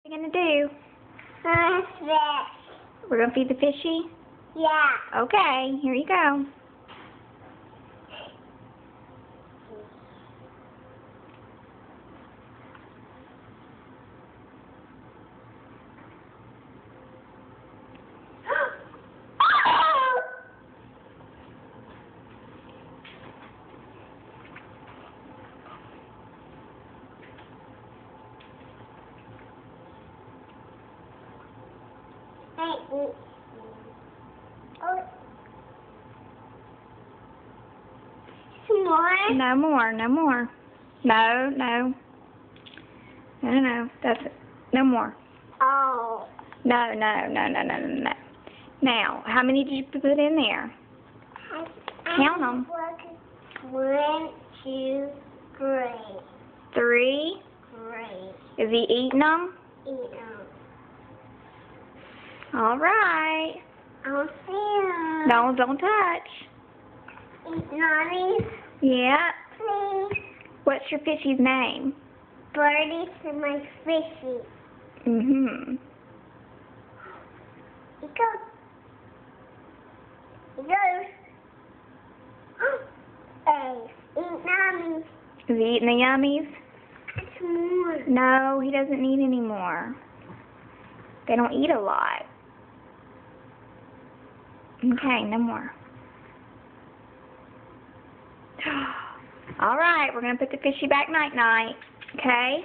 What are you gonna do? Fish. We're gonna feed the fishy? Yeah. Okay, here you go. Oh. Some more? No more, no more. No, no. No, no, that's it. No more. Oh. No, no, no, no, no, no, no. Now, how many did you put in there? Count 'em. 1, 2, 3. 3. 3. Is he eating them? Eat them. All right. I'll see them. Don't touch. Eat Nani's, Yeah. please. What's your fishy's name? Birdie's my fishy. Mm-hmm. He goes. He goes. Hey, eat Nani's. Is he eating the yummies? That's more. No, he doesn't need any more. They don't eat a lot. Okay, no more. All right, we're going to put the fishy back night-night. Okay?